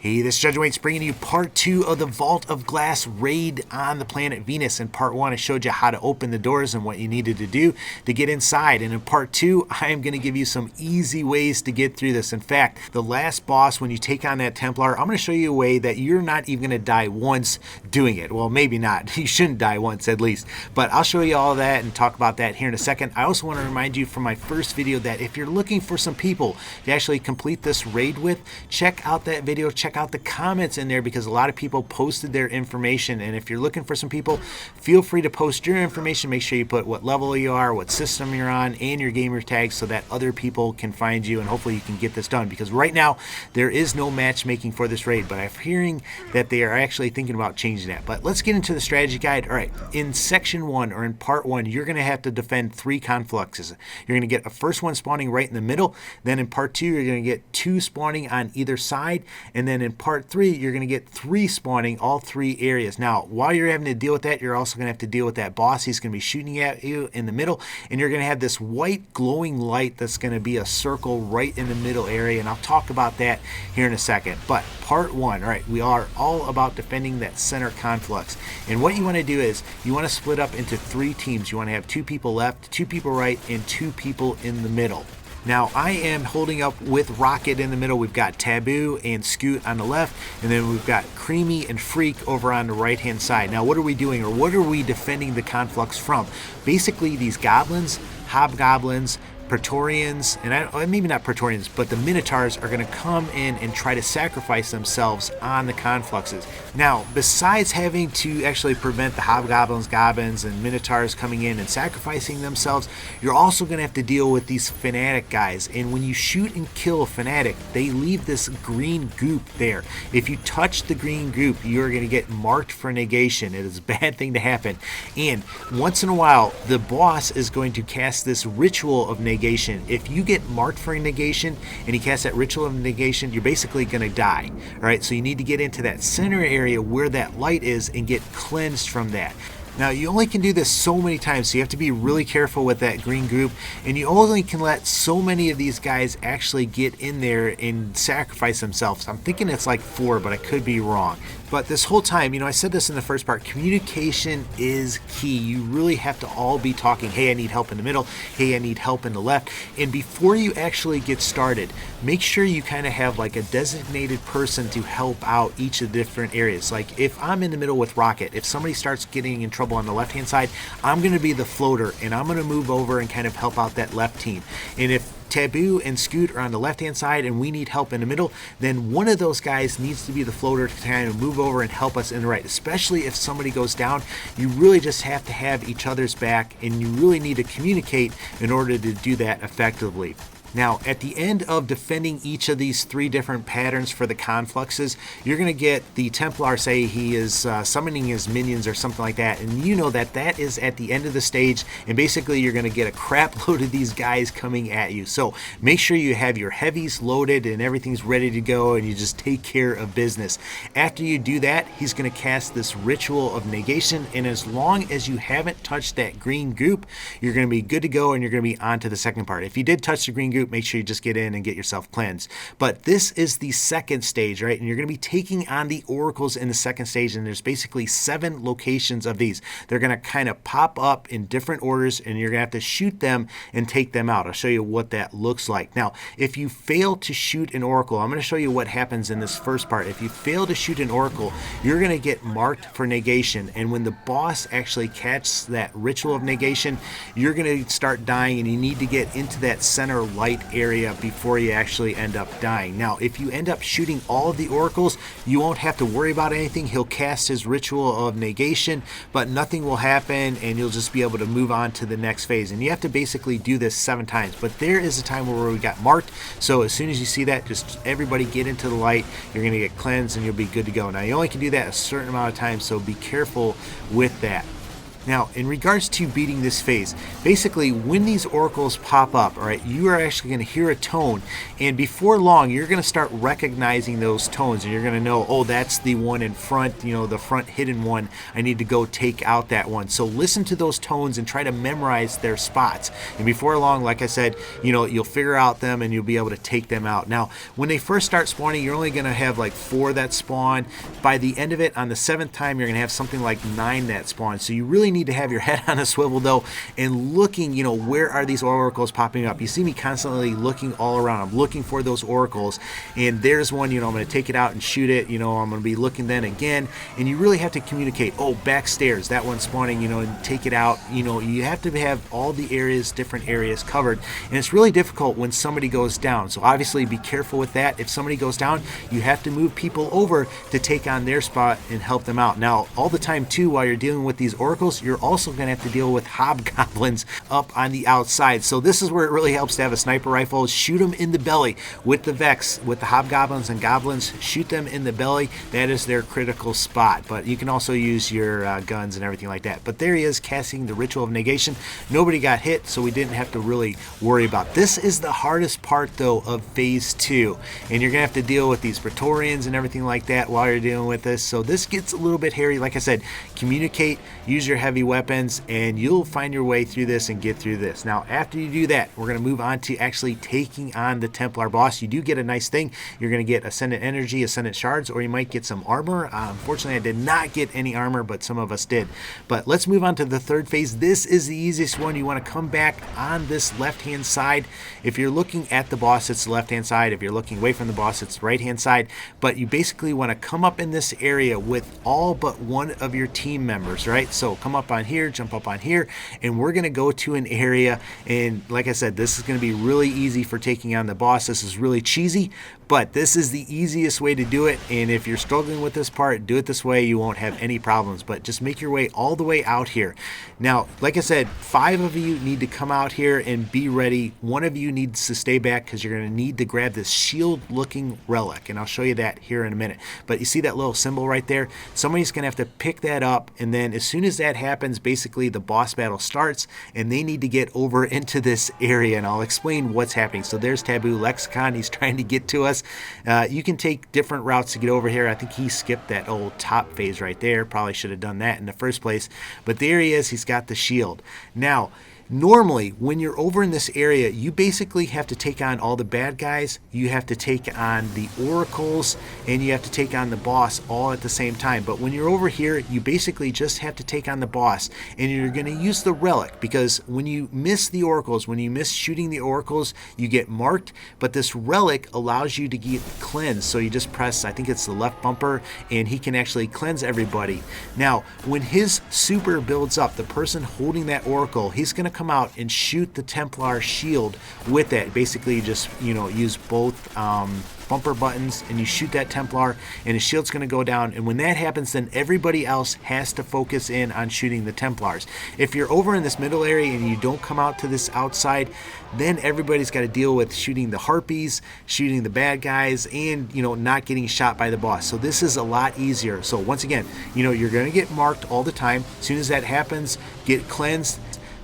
Hey, this is Judge Waits bringing you part 2 of the Vault of Glass raid on the planet Venus. In part 1, I showed you how to open the doors and what you needed to do to get inside. And in part 2, I am going to give you some easy ways to get through this. In fact, the last boss, when you take on that Templar, I'm going to show you a way that you're not even going to die once doing it. Well, maybe not. You shouldn't die once at least. But I'll show you all that and talk about that here in a second. I also want to remind you from my first video that if you're looking for some people to actually complete this raid with, check out that video, check out the comments in there, because a lot of people posted their information. And if you're looking for some people, feel free to post your information. Make sure you put what level you are, what system you're on, and your gamer tag so that other people can find you, and hopefully you can get this done, because right now there is no matchmaking for this raid, but I'm hearing that they are actually thinking about changing that. But let's get into the strategy guide. All right, in section 1 or in part 1, you're going to have to defend 3 confluxes. You're going to get a first one spawning right in the middle. Then in part 2, you're going to get 2 spawning on either side, and then in part 3, you're going to get 3 spawning all 3 areas. Now, while you're having to deal with that, you're also going to have to deal with that boss. He's going to be shooting at you in the middle, and you're going to have this white glowing light that's going to be a circle right in the middle area, and I'll talk about that here in a second. But part 1, all right, we are all about defending that center conflux. And what you want to do is you want to split up into 3 teams. You want to have 2 people left, 2 people right, and 2 people in the middle. Now, I am holding up with Rocket in the middle. We've got Taboo and Scoot on the left, and then we've got Creamy and Freak over on the right-hand side. Now, what are we doing, or what are we defending the conflux from? Basically, these goblins, hobgoblins, Praetorians, and maybe not Praetorians, but the Minotaurs are going to come in and try to sacrifice themselves on the confluxes. Now, besides having to actually prevent the hobgoblins, goblins, and Minotaurs coming in and sacrificing themselves, you're also going to have to deal with these fanatic guys. And when you shoot and kill a fanatic, they leave this green goop there. If you touch the green goop, you're going to get marked for negation. It is a bad thing to happen. And once in a while, the boss is going to cast this ritual of negation. If you get marked for a negation and he casts that ritual of negation, you're basically going to die. All right, so you need to get into that center area where that light is and get cleansed from that. Now, you only can do this so many times, so you have to be really careful with that green group, and you only can let so many of these guys actually get in there and sacrifice themselves. I'm thinking it's like 4, but I could be wrong. But this whole time, I said this in the first part, communication is key. You really have to all be talking, hey, I need help in the middle, hey, I need help in the left. And before you actually get started, make sure you kind of have like a designated person to help out each of the different areas. Like if I'm in the middle with Rocket, if somebody starts getting in trouble on the left-hand side, I'm going to be the floater, and I'm going to move over and kind of help out that left team. And if Taboo and Scoot are on the left-hand side and we need help in the middle, then one of those guys needs to be the floater to kind of move over and help us in the right. Especially if somebody goes down, you really just have to have each other's back, and you really need to communicate in order to do that effectively. Now, at the end of defending each of these 3 different patterns for the confluxes, you're going to get the Templar, say he is summoning his minions or something like that, and you know that that is at the end of the stage, and basically you're going to get a crap load of these guys coming at you. So make sure you have your heavies loaded and everything's ready to go, and you just take care of business. After you do that, he's going to cast this ritual of negation, and as long as you haven't touched that green goop, you're going to be good to go, and you're going to be on to the second part. If you did touch the green goop, make sure you just get in and get yourself cleansed. But this is the second stage, right? And you're going to be taking on the oracles in the second stage, and there's basically 7 locations of these. They're going to kind of pop up in different orders, and you're going to have to shoot them and take them out. I'll show you what that looks like. Now, if you fail to shoot an oracle, I'm going to show you what happens in this first part. If you fail to shoot an oracle, you're going to get marked for negation, and when the boss actually catches that ritual of negation, you're going to start dying, and you need to get into that center light area before you actually end up dying. Now, if you end up shooting all of the oracles, you won't have to worry about anything. He'll cast his ritual of negation, but nothing will happen, and you'll just be able to move on to the next phase. And you have to basically do this 7 times, but there is a time where we got marked, so as soon as you see that, just everybody get into the light. You're going to get cleansed, and you'll be good to go. Now, you only can do that a certain amount of times, so be careful with that. Now, in regards to beating this phase, basically when these oracles pop up, all right, you are actually going to hear a tone, and before long, you're going to start recognizing those tones, and you're going to know, oh, that's the one in front, the front hidden one. I need to go take out that one. So listen to those tones and try to memorize their spots. And before long, like I said, you'll figure out them and you'll be able to take them out. Now, when they first start spawning, you're only going to have like 4 that spawn. By the end of it, on the 7th time, you're going to have something like 9 that spawn. So you really need to have your head on a swivel though and looking, where are these oracles popping up. You see me constantly looking all around. I'm looking for those oracles, and there's one, I'm going to take it out and shoot it. I'm going to be looking then again, and you really have to communicate. Oh, backstairs, that one's spawning, and take it out. You have to have all the areas, different areas covered, and it's really difficult when somebody goes down. So obviously be careful with that. If somebody goes down, you have to move people over to take on their spot and help them out. Now, all the time too, while you're dealing with these oracles, you're also going to have to deal with hobgoblins up on the outside. So this is where it really helps to have a sniper rifle. Shoot them in the belly with the Vex, with the hobgoblins and goblins. Shoot them in the belly. That is their critical spot. But you can also use your guns and everything like that. But there he is, casting the Ritual of Negation. Nobody got hit, so we didn't have to really worry about. This is the hardest part though of phase 2, and you're gonna have to deal with these Praetorians and everything like that while you're dealing with this. So this gets a little bit hairy. Like I said, communicate, use your heavy weapons, and you'll find your way through this and get through this. Now, after you do that, we're gonna move on to actually taking on the Templar boss. You do get a nice thing. You're gonna get Ascendant Energy, Ascendant Shards, or you might get some armor. Unfortunately, I did not get any armor, but some of us did. But let's move on to the 3rd phase. This is the easiest one. You want to come back on this left-hand side. If you're looking at the boss, it's the left-hand side. If you're looking away from the boss, it's the right-hand side. But you basically want to come up in this area with all but one of your team members, right? So come up on here, jump up on here, and we're going to go to an area. And like I said, this is going to be really easy for taking on the boss. This is really cheesy, but this is the easiest way to do it. And if you're struggling with this part, do it this way. You won't have any problems, but just make your way all the way out here. Now, like I said, 5 of you need to come out here and be ready. 1 of you needs to stay back because you're going to need to grab this shield looking relic, and I'll show you that here in a minute. But you see that little symbol right there? Somebody's going to have to pick that up, and then as soon as that happens, basically the boss battle starts, and they need to get over into this area, and I'll explain what's happening. So there's Taboo Lexicon. He's trying to get to us. You can take different routes to get over here. I think he skipped that old top phase right there. Probably should have done that in the first place. But there he is. He's got the shield. Now, normally, when you're over in this area, you basically have to take on all the bad guys, you have to take on the oracles, and you have to take on the boss all at the same time. But when you're over here, you basically just have to take on the boss, and you're going to use the relic, because when you miss the oracles, when you miss shooting the oracles, you get marked, but this relic allows you to get cleansed. So you just press, I think it's the left bumper, and he can actually cleanse everybody. Now, when his super builds up, the person holding that oracle, he's going to come out and shoot the Templar shield with that. Basically, you just use both bumper buttons and you shoot that Templar, and his shield's going to go down. And when that happens, then everybody else has to focus in on shooting the Templars. If you're over in this middle area and you don't come out to this outside, then everybody's got to deal with shooting the harpies, shooting the bad guys, and not getting shot by the boss. So this is a lot easier. So once again, you're going to get marked all the time. As soon as that happens, get cleansed.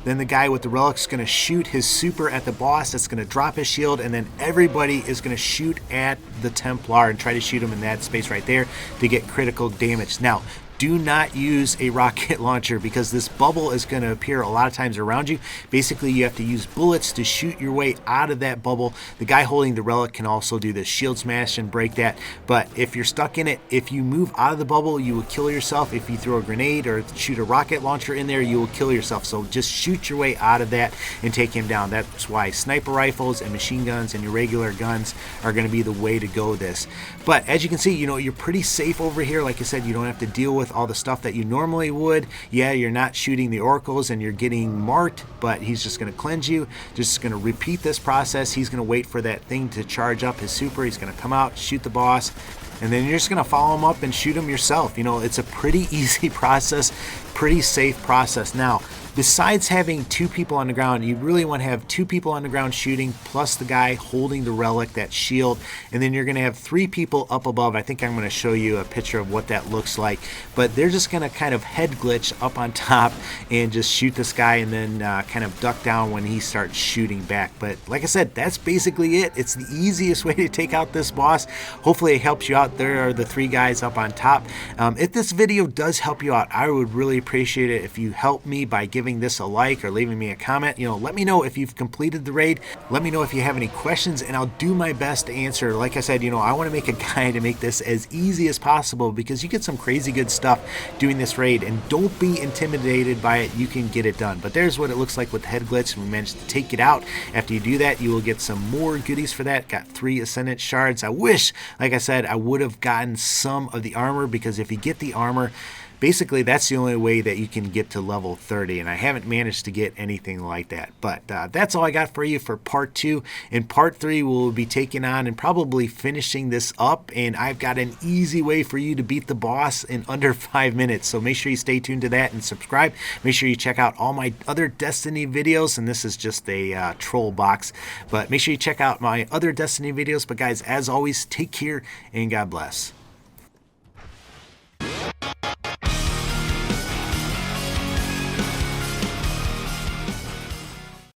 Then the guy with the relic's going to shoot his super at the boss. That's going to drop his shield, and then everybody is going to shoot at the Templar and try to shoot him in that space right there to get critical damage. Now, do not use a rocket launcher, because this bubble is going to appear a lot of times around you. Basically, you have to use bullets to shoot your way out of that bubble. The guy holding the relic can also do the shield smash and break that. But if you're stuck in it, if you move out of the bubble, you will kill yourself. If you throw a grenade or shoot a rocket launcher in there, you will kill yourself. So just shoot your way out of that and take him down. That's why sniper rifles and machine guns and your regular guns are going to be the way to go this. But as you can see, you're pretty safe over here. Like I said, you don't have to deal with all the stuff that you normally would. Yeah, you're not shooting the oracles and you're getting marked, but he's just going to cleanse you. Just going to repeat this process. He's going to wait for that thing to charge up his super. He's going to come out, shoot the boss, and then you're just going to follow him up and shoot him yourself. It's a pretty easy process, pretty safe process. Now, Besides having 2 people on the ground, you really want to have 2 people on the ground shooting, plus the guy holding the relic, that shield, and then you're going to have 3 people up above. I think I'm going to show you a picture of what that looks like, but they're just going to kind of head glitch up on top and just shoot this guy, and then kind of duck down when he starts shooting back. But like I said, that's basically it. It's the easiest way to take out this boss. Hopefully it helps you out. There are the 3 guys up on top. If this video does help you out, I would really appreciate it if you help me by giving this a like or leaving me a comment. Let me know if you've completed the raid. Let me know if you have any questions, and I'll do my best to answer. Like I said, I want to make a guide to make this as easy as possible, because you get some crazy good stuff doing this raid, and don't be intimidated by it. You can get it done. But there's what it looks like with the head glitch, and we managed to take it out. After you do that, you will get some more goodies for that. Got 3 Ascendant shards. I wish, like I said, I would have gotten some of the armor, because if you get the armor, basically that's the only way that you can get to level 30, and I haven't managed to get anything like that. But that's all I got for you for part 2. In part 3, we'll be taking on and probably finishing this up, and I've got an easy way for you to beat the boss in under 5 minutes. So make sure you stay tuned to that and subscribe. Make sure you check out all my other Destiny videos, and this is just a troll box, but make sure you check out my other Destiny videos. But guys, as always, take care and God bless.